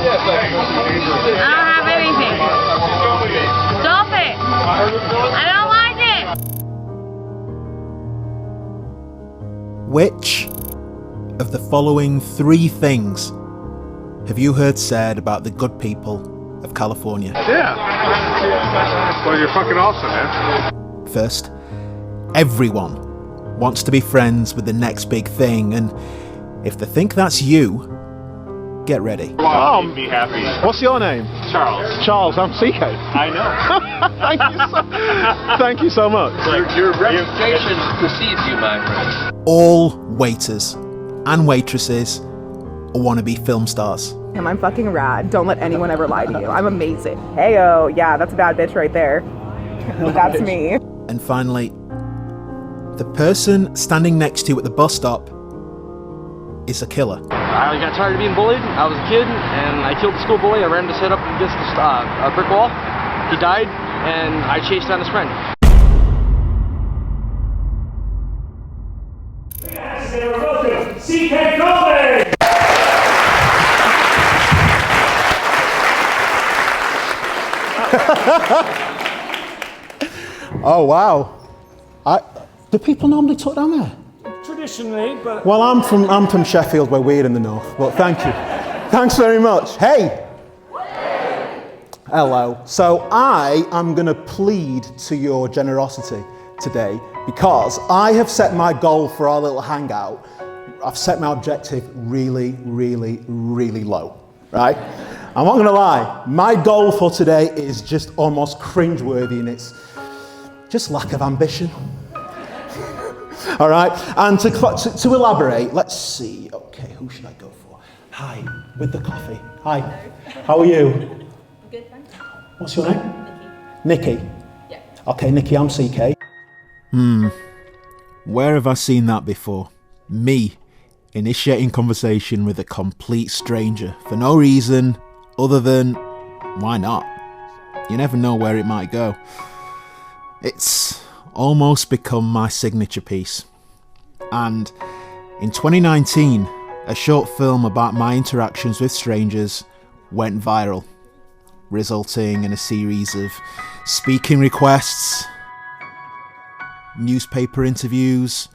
I don't have anything. Stop it! I don't like it! Which of the following 3 things have you heard said about the good people of California? Yeah. Well, you're fucking awesome, man. First, everyone wants to be friends with the next big thing, and if they think that's you, get ready. Be happy. What's your name? Charles. Charles, I'm CK. I know. Thank you so much. Your reputation precedes you, my friend. All waiters and waitresses want to be film stars. I'm fucking rad. Don't let anyone ever lie to you. I'm amazing. Heyo, yeah, that's a bad bitch right there. That's me. And finally, the person standing next to you at the bus stop is a killer. I got tired of being bullied. I was a kid, and I killed the school bully. I ran to set up against a brick wall. He died, and I chased down his friend. CK Goldiing! Oh wow. Do people normally talk down there? Traditionally, but... Well, I'm from Sheffield, where we're in the north, but thank you. Thanks very much. Hey! Hello. So I am going to plead to your generosity today because I have set my goal for our little hangout. I've set my objective really, really, really low, right? I'm not going to lie. My goal for today is just almost cringeworthy, and it's just lack of ambition. All right, and to elaborate, let's see. Okay, who should I go for? Hi, with the coffee. Hi, how are you? I'm good, thanks. What's your name? Nikki. Nikki? Yeah. Okay, Nikki, I'm CK. Where have I seen that before? Me initiating conversation with a complete stranger for no reason other than, why not? You never know where it might go. It's almost become my signature piece. And in 2019, a short film about my interactions with strangers went viral, resulting in a series of speaking requests, newspaper interviews,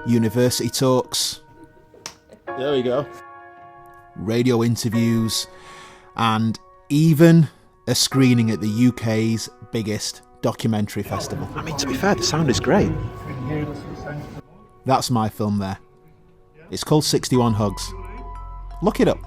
university talks, There we go. radio interviews, and even a screening at the UK's biggest documentary festival. I mean, to be fair, the sound is great. That's my film there. It's called 61 Hugs. Look it up.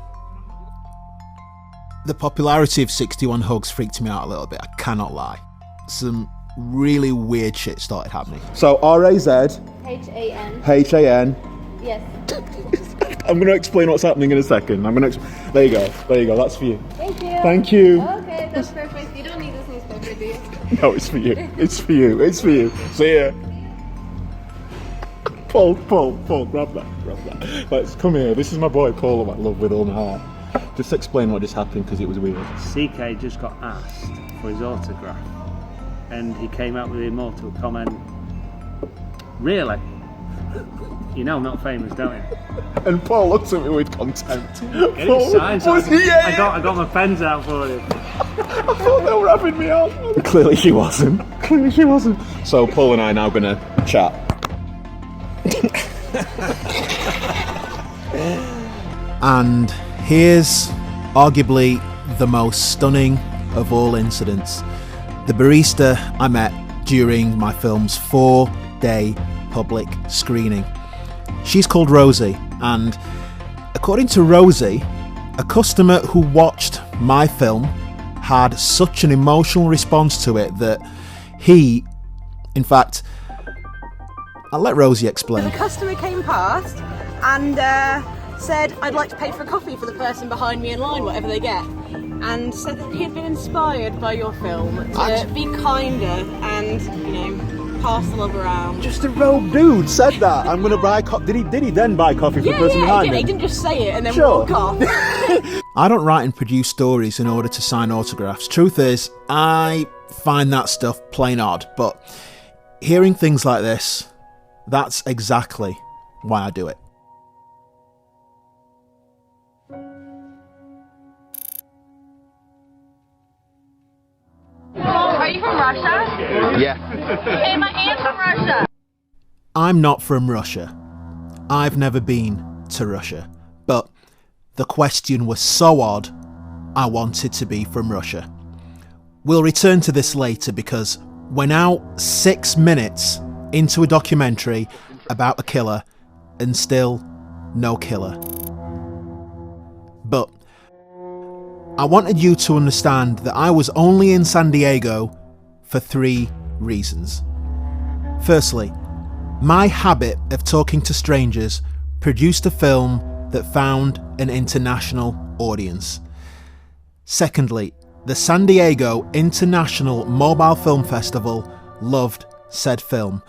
The popularity of 61 Hugs freaked me out a little bit, I cannot lie. Some really weird shit started happening. So R-A-Z, H-A-N. H-A-N. Yes. I'm going to explain what's happening in a second. There you go, that's for you. Thank you. Thank you. Okay, that's perfect. You don't need this newspaper, do you? No, it's for you. It's for you. It's for you. See ya. Paul, grab that. Let's come here. This is my boy Paul who I love with all my heart. Just explain what just happened because it was weird. CK just got asked for his autograph and he came out with the immortal comment, "Really? You know I'm not famous, don't you?" And Paul looks at me with contempt. Get his signs out. Yeah. I got my pens out for him. I thought they were having me on. Clearly she wasn't. So Paul and I are now going to chat. And here's arguably the most stunning of all incidents. The barista I met during my film's 4-day public screening. She's called Rosie, and according to Rosie, a customer who watched my film had such an emotional response to it that he, in fact, I'll let Rosie explain. The customer came past and said, "I'd like to pay for a coffee for the person behind me in line, whatever they get," and said that he had been inspired by your film to be kinder and, pass the love around. Just a rogue dude said that. I'm going to buy coffee. Did he then buy coffee for the person behind me? He didn't just say it and then Sure. walk off. I don't write and produce stories in order to sign autographs. Truth is, I find that stuff plain odd, but hearing things like this, that's exactly why I do it. from Russia? Yeah. Hey, my aunt's from Russia. I'm not from Russia. I've never been to Russia. But the question was so odd, I wanted to be from Russia. We'll return to this later because we're now 6 minutes into a documentary about a killer and still no killer. But I wanted you to understand that I was only in San Diego for 3 reasons. Firstly, my habit of talking to strangers produced a film that found an international audience. Secondly, the San Diego International Mobile Film Festival loved said film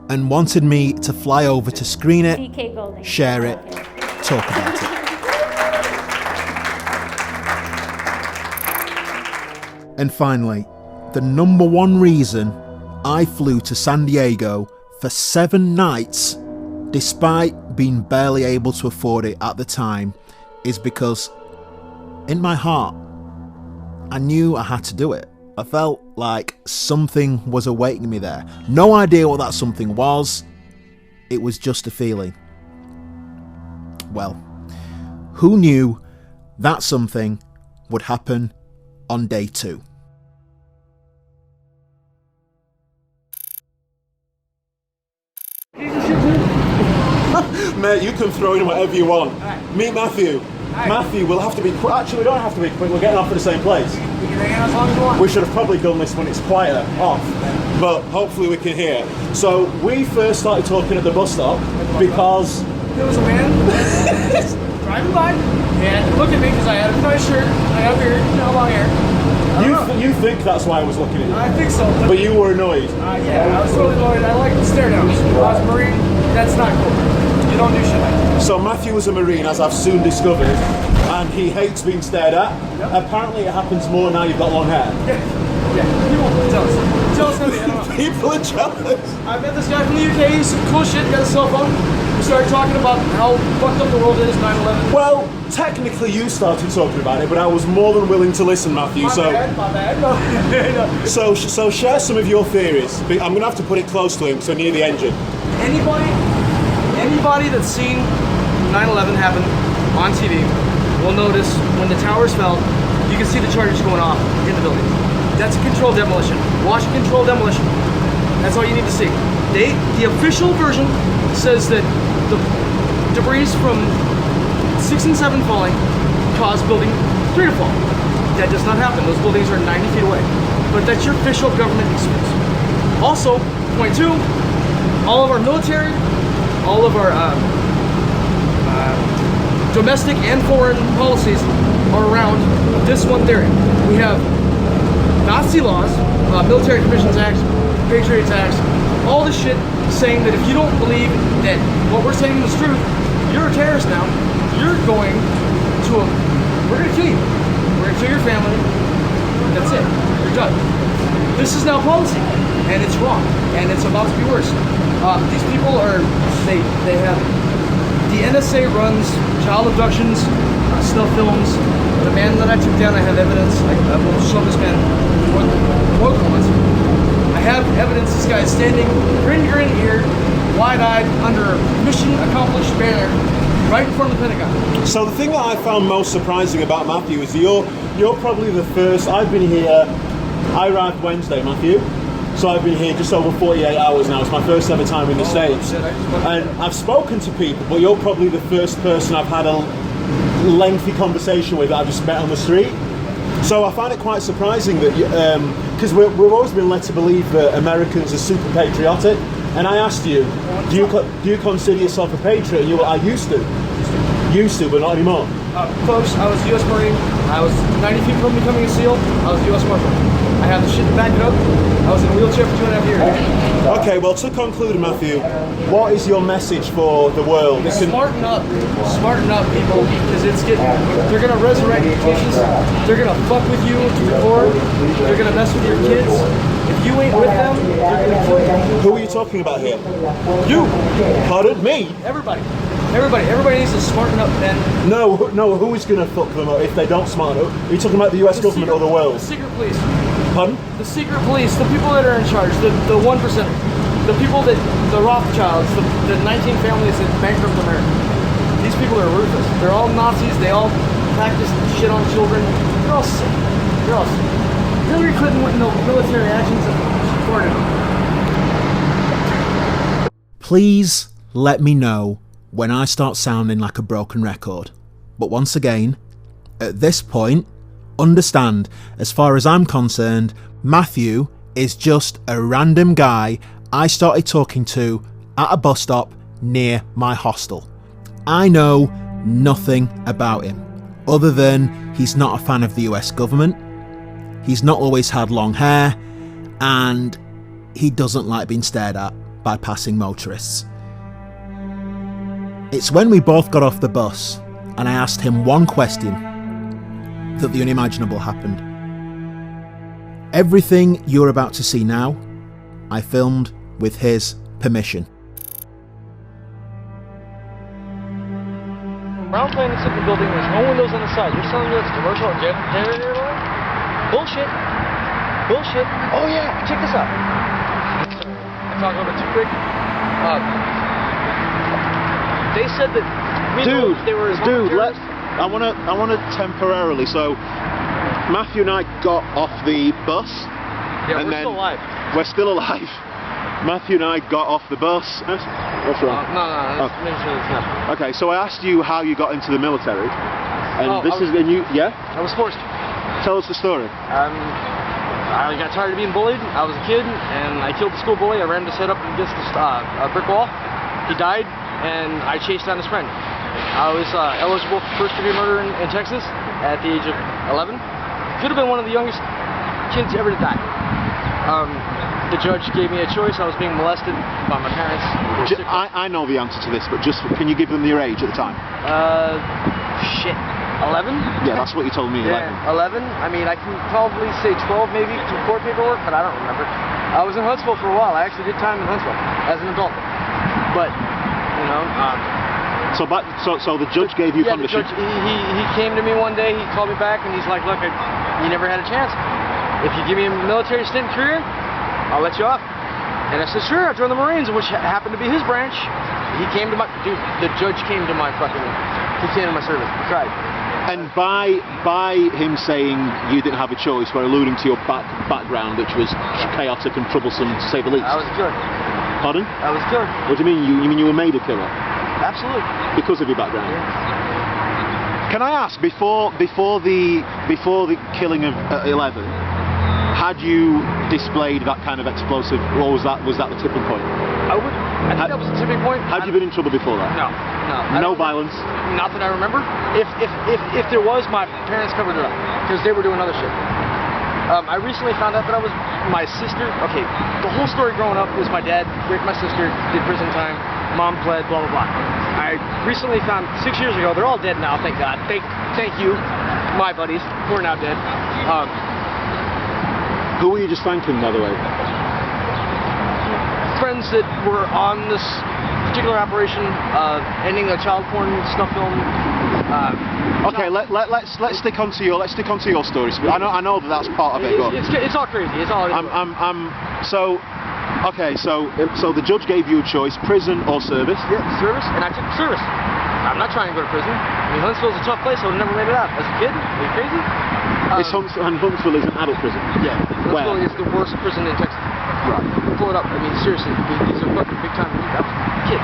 and wanted me to fly over to screen it, CK Goldiing. share it, talk about it. And finally, the number one reason I flew to San Diego for 7 nights, despite being barely able to afford it at the time, is because in my heart, I knew I had to do it. I felt like something was awaiting me there. No idea what that something was. It was just a feeling. Well, who knew that something would happen on day 2? Mate, you can throw in whatever you want. Meet Mathew. Mathew, we'll have to be quick. Actually, we don't have to be quick. We're getting off at the same place. We should have probably done this when it's quieter off, but hopefully we can hear. So we first started talking at the bus stop because There was a man driving by and looked at me because I had a nice shirt. I have here, long hair. you think that's why I was looking at you. I think so. But you were annoyed. Yeah, I was totally annoyed. I like the stare downs. If I was a Marine, that's not cool. You don't do shit like that. So Mathew was a Marine, as I've soon discovered, and he hates being stared at. Yep. Apparently it happens more now you've got long hair. Yeah, people are jealous. Jealous of me, I don't know. People are jealous. I met this guy from the UK, he's some cool shit, got a cell phone. We started talking about how fucked up the world is, 9/11. Well, technically you started talking about it, but I was more than willing to listen, Mathew. My bad. No. So share some of your theories. I'm going to have to put it close to him, so near the engine. Anybody that's seen 9/11 happen on TV will notice when the towers fell, you can see the charges going off in the building. That's a controlled demolition. Watch a controlled demolition. That's all you need to see. The official version says that the debris from 6 and 7 falling caused building 3 to fall. That does not happen. Those buildings are 90 feet away. But that's your official government excuse. Also, point 2, all of our military, all of our domestic and foreign policies are around this one theory. We have Nazi laws, Military Commissions Act, Patriots Act, all this shit saying that if you don't believe that what we're saying is truth, you're a terrorist now. We're going to kill you. We're going to kill your family. That's it. You're done. This is now policy, and it's wrong, and it's about to be worse. These people they have, the NSA runs child abductions, snuff films. The man that I took down, I have evidence. I will show this man more than once. I have evidence. This guy is standing, grin ear, wide-eyed, under a mission accomplished banner, right in front of the Pentagon. So the thing that I found most surprising about Mathew is you're probably the first. I've been here. I arrived Wednesday, Mathew. So I've been here just over 48 hours now. It's my first ever time in the States. And I've spoken to people, but you're probably the first person I've had a lengthy conversation with that I've just met on the street. So I find it quite surprising that, because we've always been led to believe that Americans are super patriotic. And I asked you, do you consider yourself a patriot? And you were, I used to, but not anymore. Folks, I was a U.S. Marine. I was 90 feet from becoming a SEAL. I was a U.S. Marshal. I have the shit to back it up. I was in a wheelchair for 2.5 years. Okay, well, to conclude, Mathew, what is your message for the world? Smarten up, people, because they're gonna resurrect educations. They're gonna fuck with you to the core. They're gonna mess with your kids. If you ain't with them, they're gonna kill you. Who are you talking about here? You. Pardon me? Everybody needs to smarten up, then. No, who is gonna fuck them up if they don't smarten up? Are you talking about the US government or the world? The secret police. Pardon? The secret police, the people that are in charge, the 1%, the people that, the Rothschilds, the 19 families that bankrupt America. These people are ruthless. They're all Nazis. They all practice shit on children. They're all sick. They're all sick. Hillary Clinton wouldn't know military actions and supported them. Please let me know when I start sounding like a broken record. But once again, at this point, understand, as far as I'm concerned, Mathew is just a random guy I started talking to at a bus stop near my hostel. I know nothing about him, other than he's not a fan of the US government, he's not always had long hair, and he doesn't like being stared at by passing motorists. It's when we both got off the bus and I asked him one question that the unimaginable happened. Everything you're about to see now, I filmed with his permission. Brown Planet City building, there's no windows on the side. You're telling me it's commercial and generator line? Bullshit. Bullshit. Oh yeah, check this out. I'm talking a little bit too quick. They said that they were as I wanna temporarily. So Mathew and I got off the bus. Yeah, and we're still alive. We're still alive. Matthew and I got off the bus. What's wrong? No. Okay, so I asked you how you got into the military, and I was forced. Tell us the story. I got tired of being bullied. I was a kid, and I killed the school bully. I ran to set up against a brick wall. He died, and I chased down his friend. I was eligible for first-degree murder in Texas at the age of 11. Could have been one of the youngest kids ever to die. The judge gave me a choice. I was being molested by my parents. I know the answer to this, but just can you give them your age at the time? 11? Yeah, that's what you told me. Yeah, 11. I mean, I can probably say 12 maybe through court paperwork, but I don't remember. I was in Huntsville for a while. I actually did time in Huntsville as an adult. But, you know... So the judge gave you permission? Yeah, the judge, he came to me one day, he called me back, and he's like, look, you never had a chance. If you give me a military stint career, I'll let you off. And I said, sure, I joined the Marines, which happened to be his branch. He came to my... Dude, the judge came to my fucking... He came to my service. He cried. And by him saying you didn't have a choice, we're alluding to your background, which was chaotic and troublesome, to say the least. I was a killer. Pardon? I was a killer. What do you mean? You mean you were made a killer? Absolutely. Because of your background? Yeah. Can I ask, before the killing of 11, had you displayed that kind of explosive, or was that the tipping point? I think that was the tipping point. Had you been in trouble before that? No. No violence? Not that I remember. If there was, my parents covered it up because they were doing other shit. I recently found out that I was my sister. Okay, the whole story growing up was my dad raped my sister, did prison time, mom pled, blah blah blah. I recently found 6 years ago. They're all dead now, thank God. Thank you, my buddies who are now dead. Who were you just thanking, by the way? Friends that were on this particular operation, ending a child porn snuff film. Okay, let's stick onto your story. I know that's part of it. It's all crazy. It's all. So the judge gave you a choice: prison or service. Yeah, service, and I took service. I'm not trying to go to prison. I mean, Huntsville's a tough place. I would have never made it out as a kid. Are you crazy? Huntsville is an adult prison. Yeah, Huntsville is the worst prison in Texas. Right. Pull it up. I mean, seriously, these are fucking big time. That was a kid.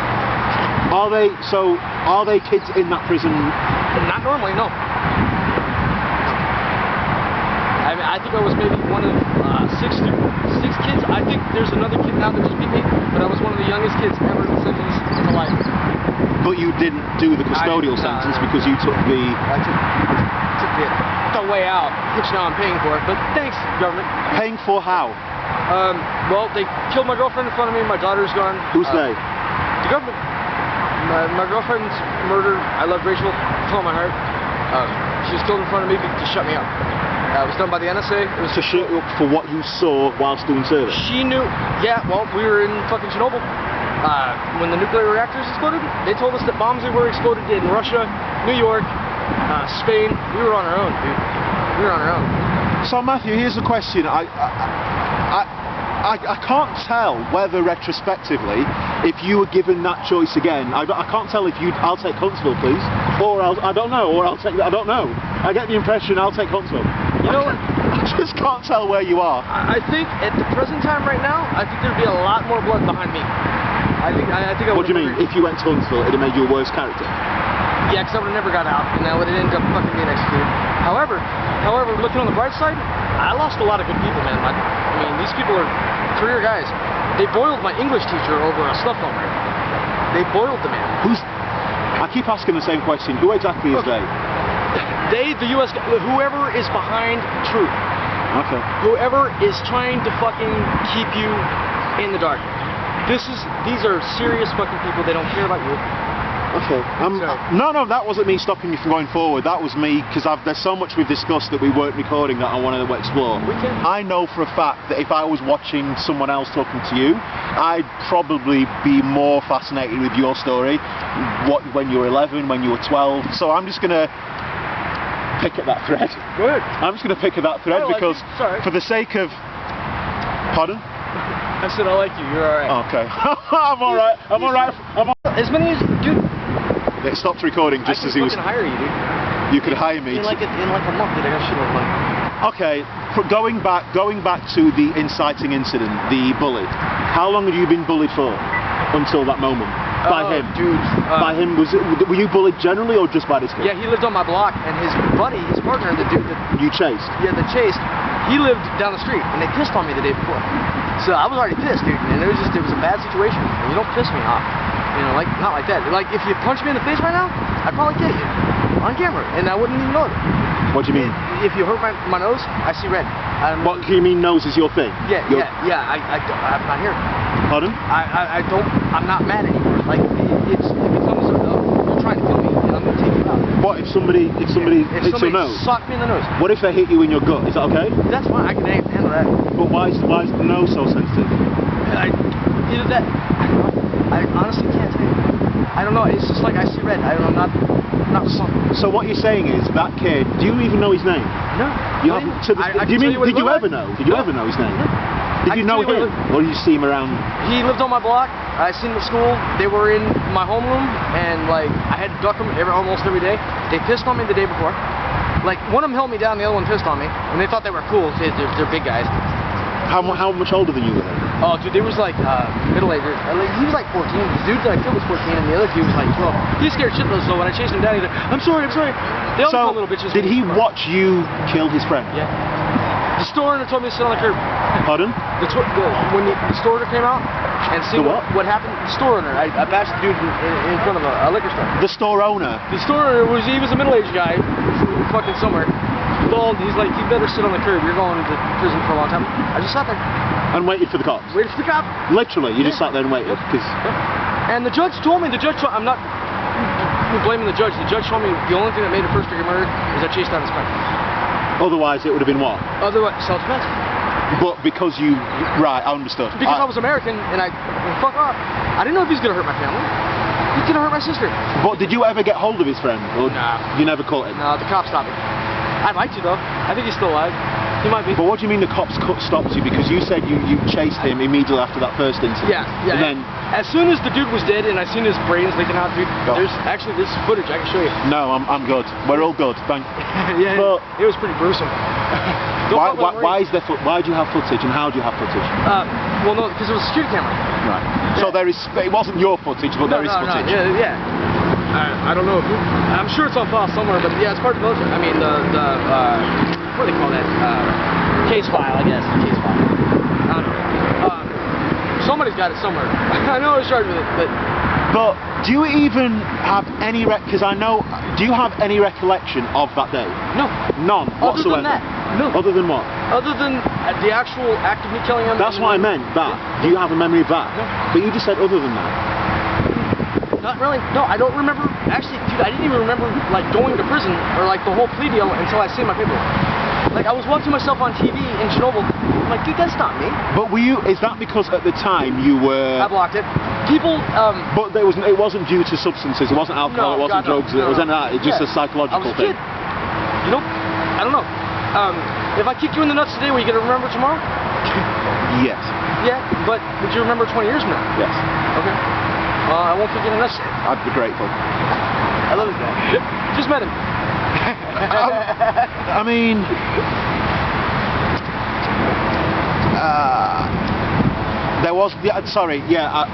Are they kids in that prison? Not normally, no. I mean, I think I was maybe one of six kids. I think there's another kid now that just beat me, but I was one of the youngest kids ever sentenced to life. But you didn't do the custodial sentence because you took the... I took the way out, which now I'm paying for it, but thanks, government. Paying for how? Well, they killed my girlfriend in front of me, my daughter's gone. Who's they? The government. My girlfriend's murdered. I love Rachel with all my heart. She was killed in front of me to shut me up. It was done by the NSA. It was to shut you up for what you saw whilst doing service? She knew. Yeah, well, we were in fucking Chernobyl. When the nuclear reactors exploded, they told us that bombs were exploded in Russia, New York, Spain. We were on our own, dude. We were on our own. So Matthew, here's the question. I can't tell whether retrospectively, if you were given that choice again, I can't tell if I'll take Huntsville, please, or I don't know, or I'll take, I don't know. I get the impression I'll take Huntsville. You know what? I just can't tell where you are. I think at the present time right now, I think there'd be a lot more blood behind me. I think I What do you mean? If you went to Huntsville, it'd have made you a worse character? Yeah, because I would have never got out, and I would have ended up fucking being executed. However, looking on the bright side, I lost a lot of good people, man. I mean, these people are career guys. They boiled my English teacher over a snuff film. They boiled the man. I keep asking the same question. Who exactly is they? They, the U.S. Whoever is behind truth. Okay. Whoever is trying to fucking keep you in the dark. These are serious fucking people. They don't care about you. Okay. No, that wasn't me stopping you from going forward. That was me, because there's so much we've discussed that we weren't recording that I wanted to explore. I know for a fact that if I was watching someone else talking to you, I'd probably be more fascinated with your story. When you were 11, when you were 12. So I'm just gonna pick at that thread. Good. I'm just gonna pick at that thread because, for the sake of, pardon? I said I like you. You're all right. Okay. I'm all right. I'm all right. As many as dude. It stopped recording just as he was. I could hire you, dude. You could hire me. In like a month, dude. I got shit on money. Okay. Going back to the inciting incident, the bully. How long had you been bullied for until that moment? By him, dude. By him, were you bullied generally or just by this kid? Yeah, he lived on my block, and his buddy, his partner, the dude that you chased. Yeah, that chased. He lived down the street, and they pissed on me the day before. So I was already pissed, dude, and it was a bad situation. And you don't piss me off, you know, not like that. Like if you punch me in the face right now, I'd probably kill you on camera, and I wouldn't even know it. What do you mean? If you hurt my nose, I see red. What do you mean? Nose is your thing? Yeah, I'm not here. Pardon? I'm not mad anymore. Like it becomes you're trying to kill me, and I'm gonna take you out. What if somebody hits your nose? Sock me in the nose. What if they hit you in your gut? Is that okay? That's fine. I can handle that. But why is the nose so sensitive? Either that. I honestly can't tell you. I don't know. It's just like I see red. I'm not responsible. So what you're saying is that kid. Do you even know his name? No. You haven't. Did you ever know? Did you ever know his name? Did you know him, or did you see him around? He lived on my block. I seen him at school. They were in my homeroom, and like I had to duck them almost every day. They pissed on me the day before. Like one of them held me down, the other one pissed on me, and they thought they were cool. They're big guys. How much older than you were? Oh, dude, they was like middle-aged. He was like 14. The dude that I killed was 14, and the other dude was like 12. He was scared shitless, so when I chased him down, he's like, I'm sorry. They all call little bitches. Did he watch you kill his friend? Yeah. The store owner told me to sit on the curb. Pardon? When the store owner came out and see what happened, the store owner, I bashed the dude in front of a liquor store. The store owner? The store owner was a middle-aged guy from fucking somewhere. Bald, he's like, you better sit on the curb, you're going to prison for a long time. I just sat there. And waited for the cops? Waited for the cop. Literally, you just sat there and waited? And the judge told me, I'm not blaming the judge. The judge told me the only thing that made a first-degree murder is I chased down his friend. Otherwise, it would have been what? Otherwise, self-defense. But because you... Right, I understood. Because I was American, and fuck off. I didn't know if he was going to hurt my family. He's going to hurt my sister. But did you ever get hold of his friend? Or nah. You never caught him? No, the cops stopped me. I'd like to, though. I think he's still alive. He might be. But what do you mean the cops stopped you? Because you said you chased him immediately after that first incident. Yeah. And then... As soon as the dude was dead and I seen his brains leaking out, dude, there's footage I can show you. No, I'm good. We're all good. Thank you. Yeah, but it was pretty gruesome. Why do you have footage and how do you have footage? Well, no, because it was a security camera. Right. Yeah. So it wasn't your footage, but there is footage. No, yeah. I don't know if I'm sure it's on file somewhere, but yeah, it's part of the military. I mean, what do they call that? Case file, I guess. Case file. I don't know. Somebody's got it somewhere. I know I was charged with it, but do you even have any because I know, do you have any recollection of that day? No. None whatsoever? Other than that, no. Other than what? Other than the actual act of me killing him. That's what I meant, that. Yeah. Do you have a memory of that? No. But you just said other than that. Not really. No, I don't remember. Actually, dude, I didn't even remember like going to prison or like the whole plea deal until I seen my paperwork. Like I was watching myself on TV in Chernobyl. I'm like, dude, that's not me. But is that because at the time you were... I blocked it. People, But it wasn't due to substances, it wasn't alcohol, it wasn't drugs, it wasn't that, it's just a psychological thing. I was a kid. You know, I don't know. If I kick you in the nuts today, will you gonna remember tomorrow? Yes. Yeah, but would you remember 20 years from now? Yes. Okay. I won't kick you in the nuts. I'd be grateful. I love this guy. Just met him. I mean, there was. Yeah, sorry. Yeah.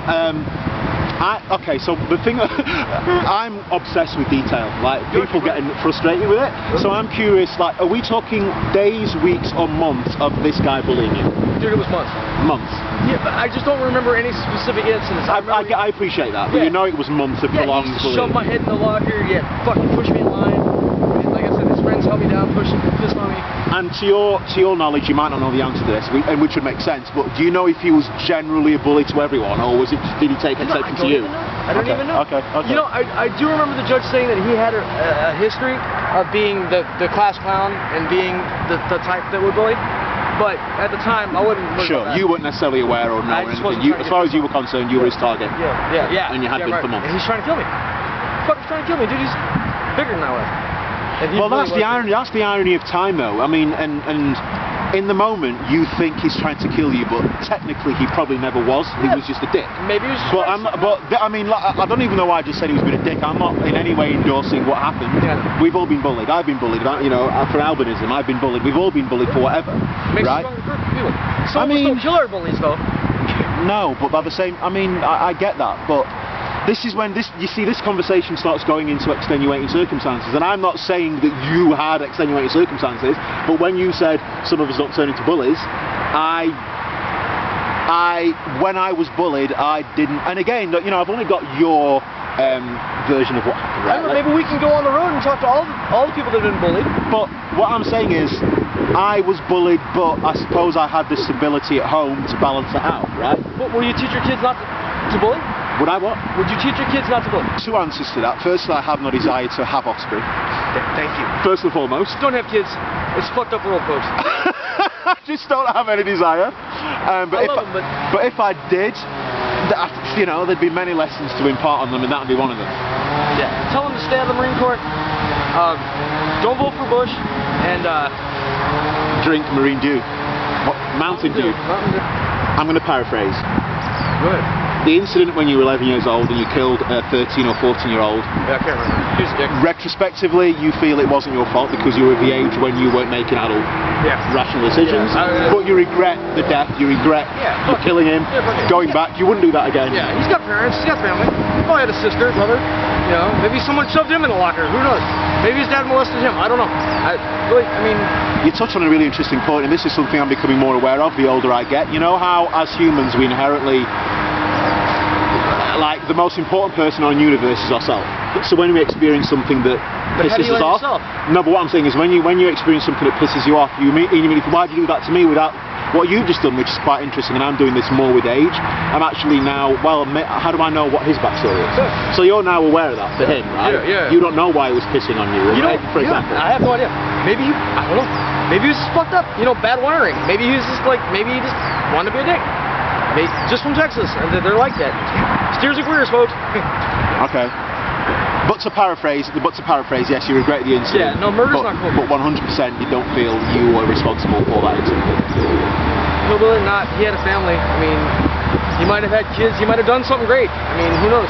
Okay, so the thing, I'm obsessed with detail. Like people getting frustrated with it. So I'm curious. Like, are we talking days, weeks, or months of this guy bullying you? Dude, it was months. Months. Yeah, but I just don't remember any specific incidents. I appreciate that, but you know it was months of prolonged he used to bullying. shove my head in the locker. Yeah, fucking push me in line. Like I said, his friends held me down, pissed on me. And to your knowledge, you might not know the answer to this, and which would make sense. But do you know if he was generally a bully to everyone, or was it? Did he take exception to you? I don't even know. Okay. You know, I do remember the judge saying that he had a history of being the class clown and being the type that would bully. But at the time, I wasn't. Sure, you weren't necessarily aware or know anything. As far as you were concerned, you were his target. Yeah. And you had been for months. And he's trying to kill me. Fucking trying to kill me, dude. He's bigger than I was. Well, that's the irony. That's the irony of time, though. I mean, and in the moment, you think he's trying to kill you, but technically, he probably never was. He was just a dick. Maybe he was just. But I mean, like, I don't even know why I just said he was being a dick. I'm not in any way endorsing what happened. Yeah. We've all been bullied. I've been bullied. You know, for albinism, I've been bullied. We've all been bullied for whatever. Makes right? People. Some of us don't kill our bullies, though. No, but by the same, I mean, I get that, but. This is when this conversation starts going into extenuating circumstances, and I'm not saying that you had extenuating circumstances, but when you said some of us don't turn into bullies, when I was bullied, I didn't, and again, you know, I've only got your version of what happened. Right? Maybe we can go on the road and talk to all the people that have been bullied. But what I'm saying is, I was bullied, but I suppose I had this stability at home to balance it out, right? But will you teach your kids not to bully? Would I what? Would you teach your kids not to bully? Two answers to that. Firstly, I have no desire to have offspring. Thank you. First and foremost. Don't have kids. It's fucked up world, folks. I just don't have any desire. But if I did, you know, there'd be many lessons to impart on them, and that would be one of them. Yeah. Tell them to stay out of the Marine Corps. Don't vote for Bush, and drink Marine Dew. Mountain Dew. I'm going to paraphrase. Go ahead. The incident when you were 11 years old and you killed a 13 or 14-year-old. Yeah, I can't remember. He was a dick. Retrospectively, you feel it wasn't your fault because you were of the age when you weren't making adult rational decisions. Yeah. But you regret the death, you regret killing him, going back. You wouldn't do that again. Yeah, he's got parents, he's got family. He probably had a sister, mother. You know, maybe someone shoved him in the locker. Who knows? Maybe his dad molested him. I don't know. I mean... You touched on a really interesting point, and this is something I'm becoming more aware of the older I get. You know how, as humans, we inherently... Like, the most important person on the universe is ourselves. So when we experience something that pisses us off... No, but what I'm saying is when you experience something that pisses you off, you immediately think, why'd you do that to me without... What you've just done, which is quite interesting, and I'm doing this more with age, I'm actually now, well, how do I know what his backstory is? So you're now aware of that for him, right? Yeah. You don't know why he was pissing on you, right? For example. I have no idea. Maybe I don't know. Maybe he was just fucked up, you know, bad wiring. Maybe he was just like, maybe he just wanted to be a dick. Maybe, just from Texas, and they're like that. Steers and queers, folks. Okay. But to paraphrase, yes, you regret the incident. Yeah, no, murder's not cool. But 100% you don't feel you were responsible for that incident. No, really not. He had a family. I mean, he might have had kids. He might have done something great. I mean, who knows?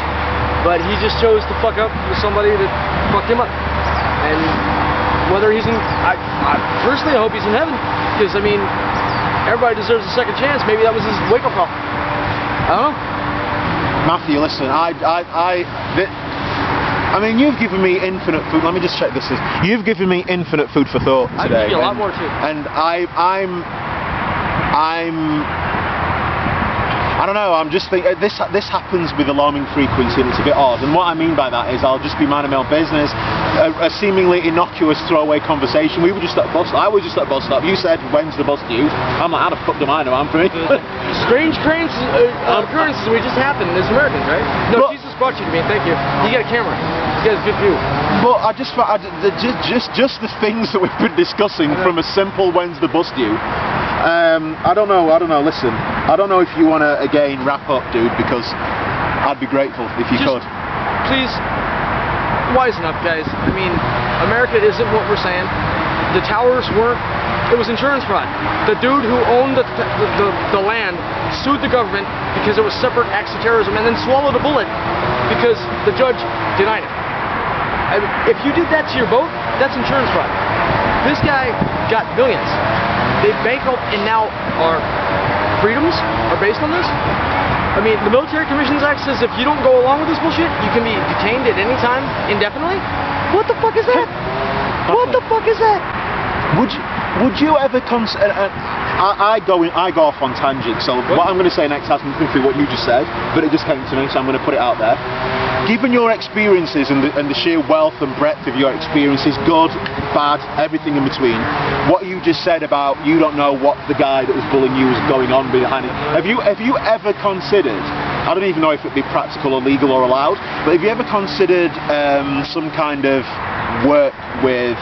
But he just chose to fuck up with somebody that fucked him up. And whether he's in... I personally, I hope he's in heaven. Because, I mean, everybody deserves a second chance. Maybe that was his wake-up call. I don't know. Mathew, listen, I mean, you've given me infinite food. Let me just check this. You've given me infinite food for thought today. I give you a lot more too. And I don't know. I'm just thinking this happens with alarming frequency, and it's a bit odd. And what I mean by that is, I'll just be minding my own business. A seemingly innocuous throwaway conversation. We were just at a bus. I was just at a bus stop. You said, "When's the bus due?" I'm like, "How the fuck do I know? I'm free." Strange occurrences we just happened as Americans, right? No, but, Jesus brought you to me. Thank you. You got a camera. You got a good view. But just the things that we've been discussing from a simple "When's the bus due?" I don't know. Listen, I don't know if you want to again wrap up, dude, because I'd be grateful if you could. Please, wisen up, guys. I mean, America isn't what we're saying. The towers weren't It was insurance fraud. The dude who owned the land sued the government because it was separate acts of terrorism and then swallowed a bullet because the judge denied it. If you did that to your boat, that's insurance fraud. This guy got millions. They bankrupt and now our freedoms are based on this. I mean, the Military Commissions Act says if you don't go along with this bullshit, you can be detained at any time indefinitely. What the fuck is that? What the fuck is that? Would you ever consider? I go off on tangents. So what I'm going to say next has nothing to do with what you just said, but it just came to me, so I'm going to put it out there. Given your experiences and the sheer wealth and breadth of your experiences, good, bad, everything in between, what you just said about you don't know what the guy that was bullying you was going on behind it. Have you ever considered? I don't even know if it'd be practical or legal or allowed, but have you ever considered some kind of work with?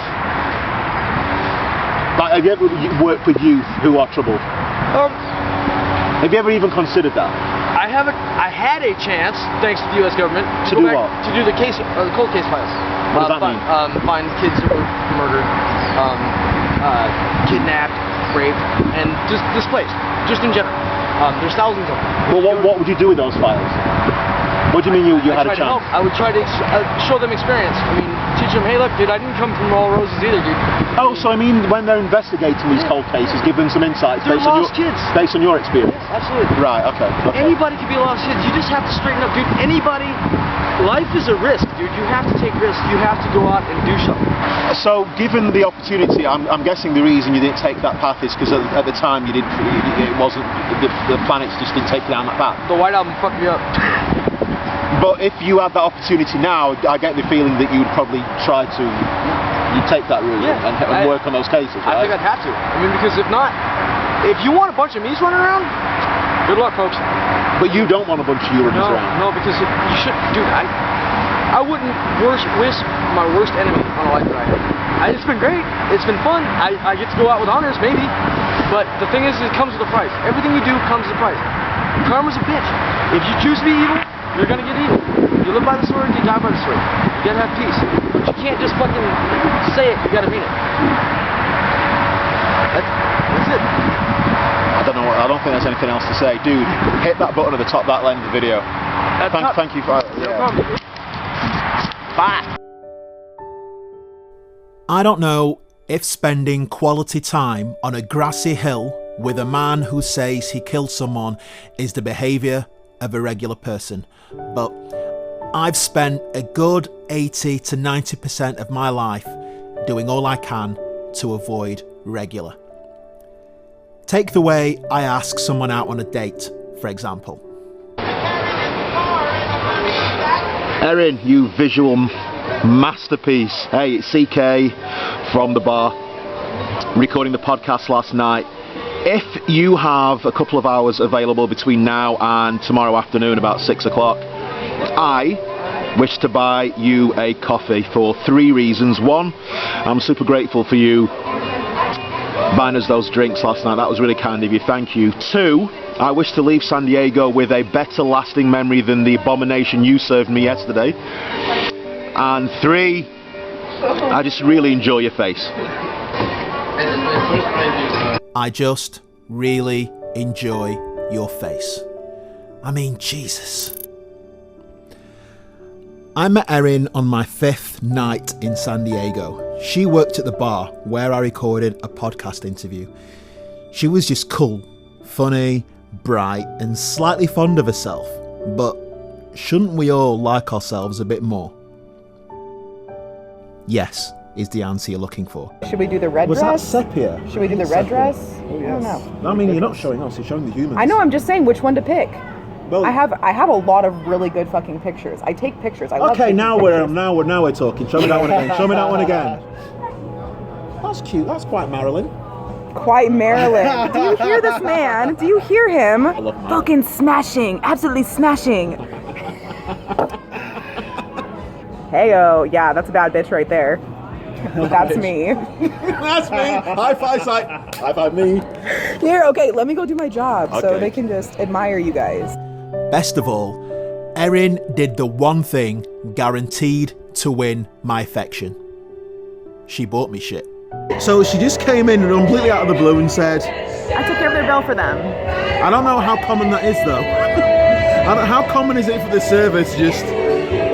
Like, have you ever worked with youth who are troubled? Have you ever even considered that? I haven't. I had a chance, thanks to the U.S. government, to do what? To do the case, the cold case files. What does that mean? Find kids who were murdered, kidnapped, raped, and just displaced, just in general. There's thousands of them. Well, what would you do with those files? What do you mean you had a chance? I would try to show them experience. I mean, teach them, hey, look, dude, I didn't come from all roses either, dude. Oh, so I mean, when they're investigating these cold cases, give them some insights They're lost kids. Based on your experience. Yes, absolutely. Right. Okay. Anybody could be lost kids. You just have to straighten up, dude. Anybody. Life is a risk, dude. You have to take risks. You have to go out and do something. So, given the opportunity, I'm guessing the reason you didn't take that path is because at the time you didn't. It wasn't the planets just didn't take you down that path. The White Album fucked me up. But if you had that opportunity now, I get the feeling that you would probably try to take that route and work on those cases, right? I think I'd have to. I mean, because if not, if you want a bunch of me's running around, good luck, folks. But you don't want a bunch of you running around. No, because you should, dude. I wouldn't wish my worst enemy on a life that I had. It's been great. It's been fun. I get to go out with honors, maybe. But the thing is, it comes with a price. Everything you do comes with a price. Karma's a bitch. If you choose to be evil, you're gonna get evil. You live by the sword, you die by the sword. You gotta have peace. But you can't just fucking say it, you gotta mean it. That's it. I don't think there's anything else to say. Dude, hit that button at the top, that end of the video. Thank you for No problem. Bye. I don't know if spending quality time on a grassy hill with a man who says he killed someone is the behaviour of a regular person, but I've spent a good 80 to 90% of my life doing all I can to avoid regular. Take the way I ask someone out on a date, for example. Erin, you visual masterpiece. Hey, it's CK from the bar, recording the podcast last night. If you have a couple of hours available between now and tomorrow afternoon about 6 o'clock, I wish to buy you a coffee for 3 reasons. 1, I'm super grateful for you buying us those drinks last night. That was really kind of you. Thank you. 2, I wish to leave San Diego with a better lasting memory than the abomination you served me yesterday. And 3, I just really enjoy your face. I just really enjoy your face. I mean, Jesus. I met Erin on my 5th night in San Diego. She worked at the bar where I recorded a podcast interview. She was just cool, funny, bright, and slightly fond of herself. But shouldn't we all like ourselves a bit more? Yes, is the answer you're looking for. Should we do the red dress? Was that sepia? Should we do the red dress? Oh, yes. I don't know. No, I mean, you're not showing us, you're showing the humans. I know, I'm just saying which one to pick. Well, I have a lot of really good fucking pictures. I take pictures. I love okay, taking now pictures. we're talking. Show me that one again. Show me that one again. That's cute. That's quite Marilyn. Quite Marilyn. Do you hear this man? Do you hear him? I love Marilyn. Fucking smashing. Absolutely smashing. Heyo. Yeah, that's a bad bitch right there. That's me. That's me. High five, sight. High five me. Here, okay, let me go do my job so Okay. they can just admire you guys. Best of all, Erin did the one thing guaranteed to win my affection. She bought me shit. So she just came in completely out of the blue and said, I took care of their bill for them. I don't know how common that is though. How common is it for the server to just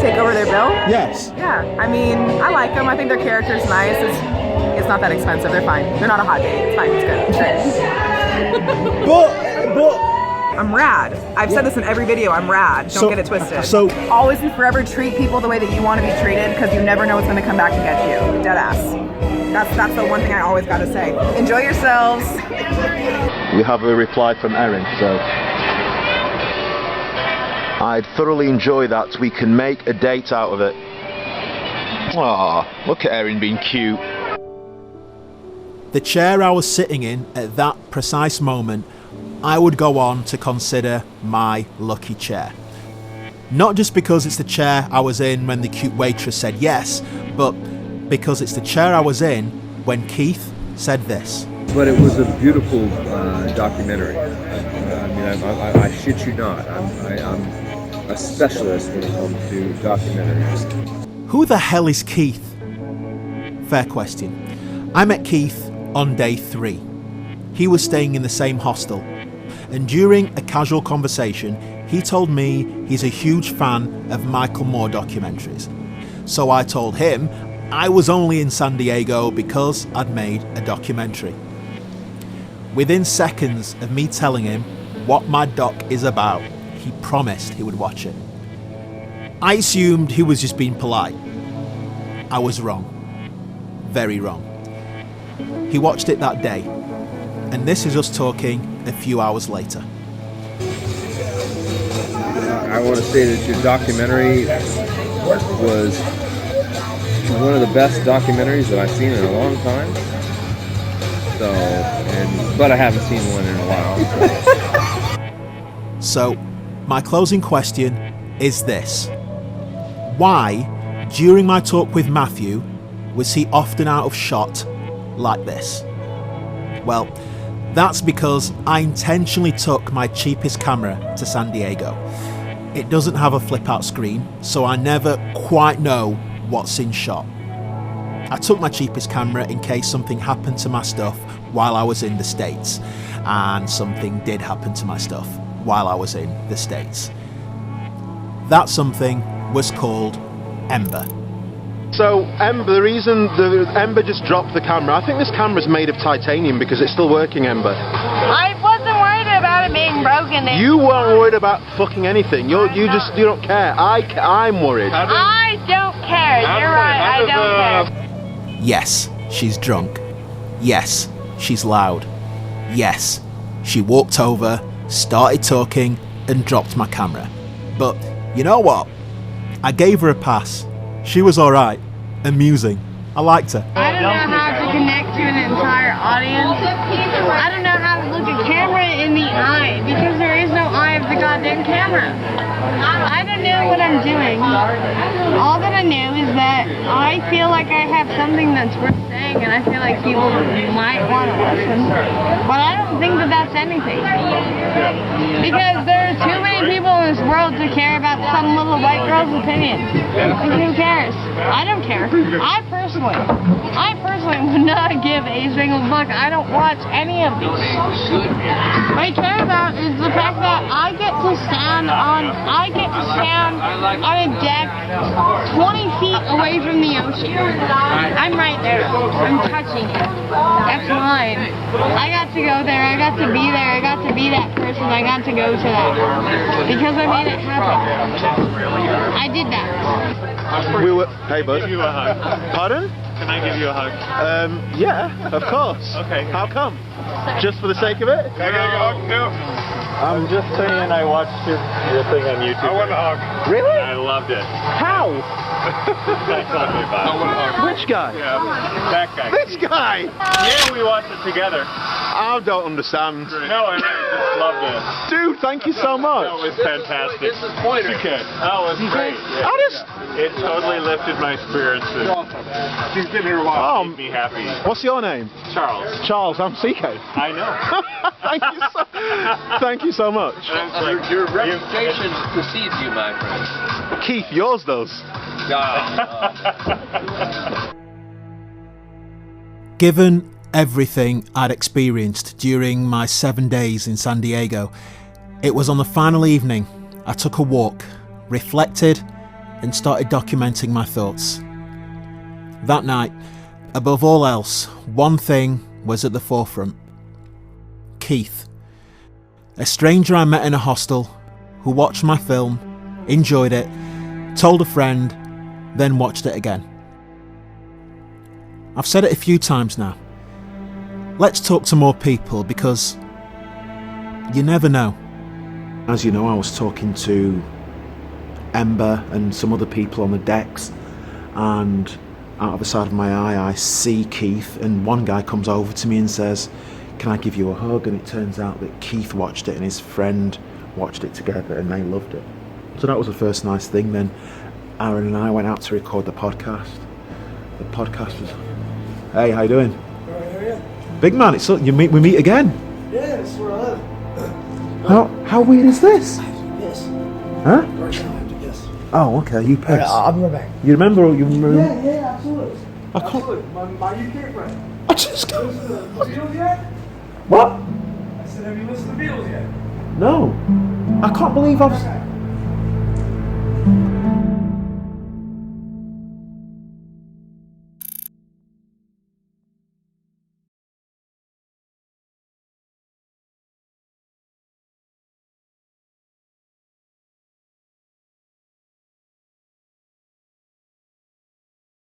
Take over their bill? Yes. Yeah, I mean, I like them. I think their character's nice. It's not that expensive. They're fine. They're not a hot date. It's fine. It's good. It's great. But I'm rad. I've said this in every video. I'm rad. Don't get it twisted. So always and forever treat people the way that you want to be treated, because you never know what's going to come back and get you. Dead ass. That's the one thing I always got to say. Enjoy yourselves. We have a reply from Erin, so I'd thoroughly enjoy that. We can make a date out of it. Aw, look at Erin being cute. The chair I was sitting in at that precise moment, I would go on to consider my lucky chair. Not just because it's the chair I was in when the cute waitress said yes, but because it's the chair I was in when Keith said this. But it was a beautiful documentary. I mean, I shit you not. I'm a specialist when it comes to documentaries. Who the hell is Keith? Fair question. I met Keith on day 3. He was staying in the same hostel, and during a casual conversation, he told me he's a huge fan of Michael Moore documentaries. So I told him I was only in San Diego because I'd made a documentary. Within seconds of me telling him what my doc is about, he promised he would watch it. I assumed he was just being polite. I was wrong. Very wrong. He watched it that day, and this is us talking a few hours later. I want to say that your documentary was one of the best documentaries that I've seen in a long time. But I haven't seen one in a while. So, my closing question is this. Why, during my talk with Mathew, was he often out of shot like this? Well, that's because I intentionally took my cheapest camera to San Diego. It doesn't have a flip-out screen, so I never quite know what's in shot. I took my cheapest camera in case something happened to my stuff while I was in the States, and something did happen to my stuff while I was in the States. That something was called Ember. So, Ember, the reason Ember just dropped the camera, I think this camera's made of titanium because it's still working, Ember. I wasn't worried about it being broken. You weren't worried about fucking anything. You don't care. I'm worried. I don't care. You're right. I don't care. Yes, she's drunk. Yes, she's loud. Yes, she walked over, started talking, and dropped my camera. But you know what? I gave her a pass. She was alright. Amusing. I liked her. I don't know how to connect to an entire audience. I don't know how to look a camera in the eye because there is no eye of the goddamn camera. I don't know what I'm doing. All that I know is that I feel like I have something that's worth saying, and I feel like people might want to listen. But I don't think that that's anything. Because there are too many people in this world to care about some little white girl's opinion. And who cares? I don't care. I personally would not give a single fuck. I don't watch any of these. What I care about is the fact that I get to stand on a deck 20 feet away from the ocean. I'm right there. I'm touching it. That's mine. I got to go there. I got to be there. I got to be that person. I got to go to that. Because I made it happen. I did that. Hey, bud. Give you a hug. Pardon? Can I give you a hug? Yeah, of course. Okay. How come? Just for the sake of it? Can I give you a hug too? I'm just saying I watched your thing on YouTube. I want a hug. Really? I loved it. How? Thanks a lot, Bob. I want a hug. Which guy? Yeah, that guy. This guy? Yeah, we watched it together. I don't understand. No, I just loved it. Dude, thank you so much. That was fantastic. This is Pointer. That was great. Yeah. It totally lifted my spirits. She's been here a while. Made me happy. What's your name? Charles. Charles, I'm CK. I know. Thank you so much. Your reputation precedes you, my friend. Keith, yours does. Given everything I'd experienced during my 7 days in San Diego, it was on the final evening I took a walk, reflected, and started documenting my thoughts. That night, above all else, one thing was at the forefront. Keith, a stranger I met in a hostel who watched my film, enjoyed it, told a friend, then watched it again. I've said it a few times now. Let's talk to more people, because you never know. As you know, I was talking to Ember and some other people on the decks, and out of the side of my eye I see Keith, and one guy comes over to me and says, "Can I give you a hug?" And it turns out that Keith watched it and his friend watched it together and they loved it. So that was the first nice thing. Then Aaron and I went out to record the podcast. The podcast was... Hey, how you doing? Big man, it's we meet again. Yeah, that's where I live. How weird is this? Yes. Huh? Right now I have to guess. Oh, okay, you picked. I'll be right back. You remember? Yeah, absolutely. I can't... Absolutely. My UK friend. I just got... Listen to the Beatles yet? What? I said, have you listened to the Beatles yet? No. I can't believe I've...